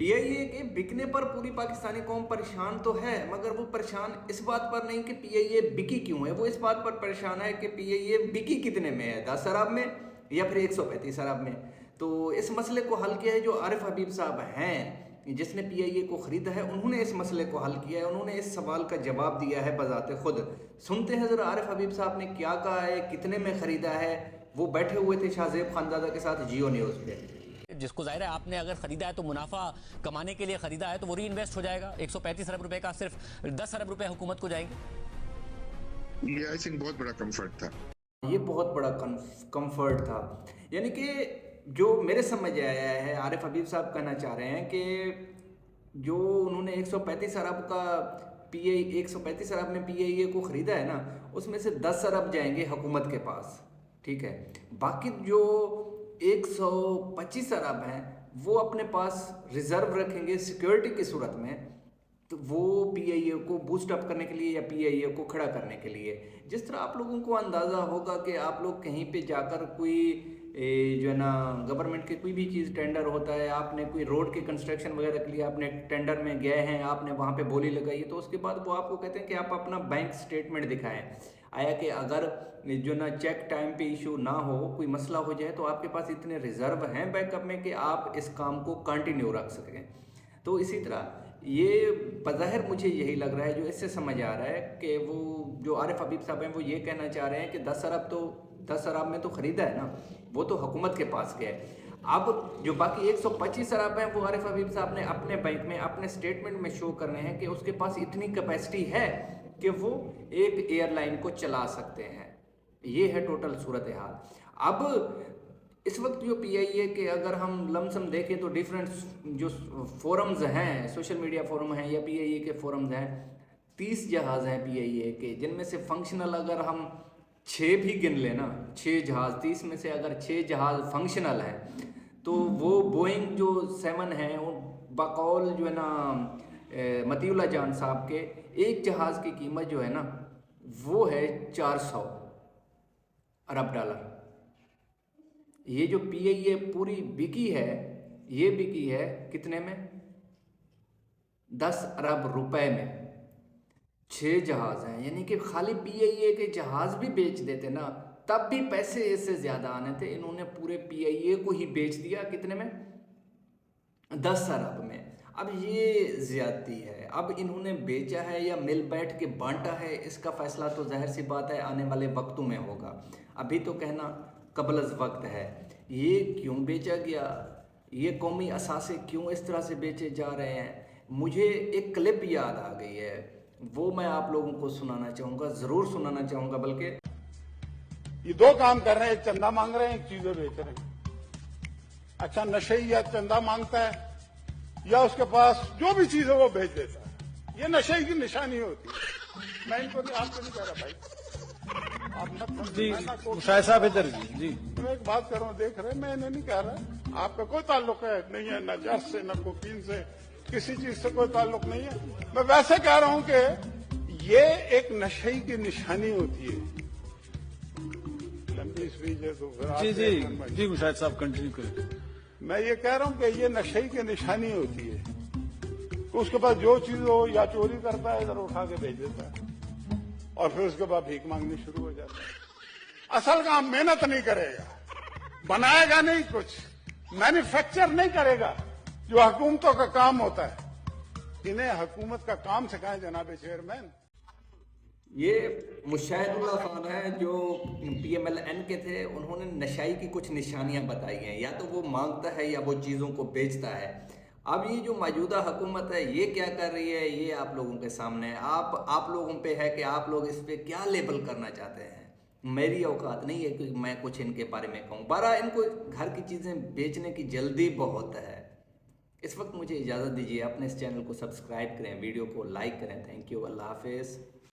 PIA के बिकने पर पूरी पाकिस्तानी कौम परेशान तो है, मगर वो परेशान इस बात पर नहीं कि PIA बिकी क्यों है, वो इस बात पर परेशान है कि PIA बिकी कितने में है, 10 अरब में या फिर 135 अरब में। तो इस मसले को हल किया है जो आरिफ हबीब साहब हैं, जिसने PIA को ख़रीदा है, उन्होंने इस मसले को हल किया है, उन्होंने इस सवाल का जवाब दिया है बज़ाते खुद। सुनते हैं ज़रा आरिफ हबीब साहब ने क्या कहा है, कितने में ख़रीदा है। वो बैठे हुए थे शाहज़ेब खानज़ादा के साथ जियो न्यूज़ पे। जिसको जाहिर है आपने अगर खरीदा है तो मुनाफा कमाने के लिए खरीदा है, तो वो री इन्वेस्ट हो जाएगा। 135 अरब रुपए का सिर्फ 10 अरब रुपए हुकूमत को जाएंगे। ये आई थिंक बहुत बड़ा कंफर्ट था, ये बहुत बड़ा कंफर्ट था। यानी कि जो मेरे समझ आया है, आरिफ हबीब साहब कहना चाह रहे हैं कि जो उन्होंने 135 अरब का PIA 135 अरब में PIA को ख़रीदा है ना, उसमें से 10 अरब जाएंगे हुकूमत के पास, ठीक है। बाकी जो 125 अरब हैं वो अपने पास रिज़र्व रखेंगे सिक्योरिटी की सूरत में, तो वो PIA को बूस्ट अप करने के लिए या PIA को खड़ा करने के लिए। जिस तरह आप लोगों को अंदाज़ा होगा कि आप लोग कहीं पे जाकर कोई जो है ना गवर्नमेंट की कोई भी चीज़ टेंडर होता है, आपने कोई रोड के कंस्ट्रक्शन वगैरह के लिए आपने टेंडर में गए हैं, आपने वहाँ पे बोली लगाई है, तो उसके बाद वो आपको कहते हैं कि आप अपना बैंक स्टेटमेंट दिखाएं। आया कि अगर जो ना चेक टाइम पे इशू ना हो, कोई मसला हो जाए, तो आपके पास इतने रिज़र्व हैं बैकअप में कि आप इस काम को कंटिन्यू रख सकें। तो इसी तरह ये बज़ाहिर मुझे यही लग रहा है, जो इससे समझ आ रहा है कि वो जो आरिफ हबीब साहब हैं वो ये कहना चाह रहे हैं कि 10 अरब में तो ख़रीदा है ना, वो तो हुकूमत के पास गया है। अब जो बाकी 125 अरब हैं वो आरिफ हबीब साहब ने अपने बैंक में अपने स्टेटमेंट में शो करने हैं कि उसके पास इतनी कैपेसिटी है कि वो एक एयरलाइन को चला सकते हैं। ये है टोटल सूरत हाल। अब इस वक्त जो PIA के अगर हम लमसम देखें तो डिफरेंट जो फोरम्स हैं, सोशल मीडिया फोरम हैं या PIA के फोरम्स हैं, 30 जहाज़ हैं PIA के, जिनमें से फंक्शनल अगर हम 6 भी गिन लेना, 6 जहाज़, 30 में से अगर 6 जहाज़ फंक्शनल हैं, तो वो बोइंग जो 7 हैं वो बकौल जो है ना मतीउल्लाह जान साहब के, एक जहाज़ की कीमत जो है ना वो है 400 अरब डॉलर। ये जो PIA पूरी बिकी है, ये बिकी है कितने में? 10 अरब रुपए में। 6 जहाज़ हैं, यानी कि खाली PIA के जहाज़ भी बेच देते ना तब भी पैसे इससे ज़्यादा आने थे। इन्होंने पूरे PIA को ही बेच दिया कितने में? 10 अरब में। अब ये ज़्यादती है। अब इन्होंने बेचा है या मिल बैठ के बांटा है, इसका फ़ैसला तो ज़ाहिर सी बात है आने वाले वक्तों में होगा। अभी तो कहना कबल वक्त है। ये क्यों बेचा गया, ये कौमी असासे क्यों इस तरह से बेचे जा रहे हैं। मुझे एक क्लिप याद आ गई है, वो मैं आप लोगों को सुनाना चाहूँगा, ज़रूर सुनाना चाहूँगा। बल्कि ये 2 काम कर रहे हैं, एक चंदा मांग रहे हैं, एक चीजें बेच रहे हैं। अच्छा, नशेई या चंदा मांगता है या उसके पास जो भी चीज है वो बेच देता है, ये नशे की निशानी होती है। मैं इनको नहीं, आपको नहीं कह रहा भाई, आप मत जी शायद साहब इधर जी मैं एक बात कर रहा हूँ, देख रहे, मैं इन्हें नहीं कह रहा, आपका कोई ताल्लुक है नहीं है, न जस से न कोकीन से, किसी चीज से कोई ताल्लुक नहीं है। मैं वैसे कह रहा हूँ कि ये एक नशे की निशानी होती है। लंबी स्पीच है तो फिर आप जी जी जी मुशाहिद साहब कंटिन्यू करें। मैं ये कह रहा हूँ कि ये नशे की निशानी होती है कि उसके पास जो चीज हो या चोरी करता है, इधर उठा के भेज देता है और फिर उसके बाद भीख मांगनी शुरू हो जाता है। असल काम मेहनत नहीं करेगा, बनाएगा नहीं, कुछ मैन्युफैक्चर नहीं करेगा, जो हुकूमतों का काम होता है। इन्हें हुकूमत का काम सिखाएं जनाब चेयरमैन। ये मुशाहिदुल्लाह खान है जो PMLN के थे, उन्होंने नशाई की कुछ निशानियां बताई हैं, या तो वो मांगता है या वो चीज़ों को बेचता है। अब ये जो मौजूदा हुकूमत है ये क्या कर रही है, ये आप लोगों के सामने है। आप लोगों पे है कि आप लोग इस पे क्या लेबल करना चाहते हैं। मेरी औकात नहीं है कि मैं कुछ इनके बारे में कहूँ। बारह इनको घर की चीज़ें बेचने की जल्दी बहुत है। इस वक्त मुझे इजाज़त दीजिए, अपने इस चैनल को सब्सक्राइब करें, वीडियो को लाइक करें। थैंक यू, अल्लाह हाफिज़।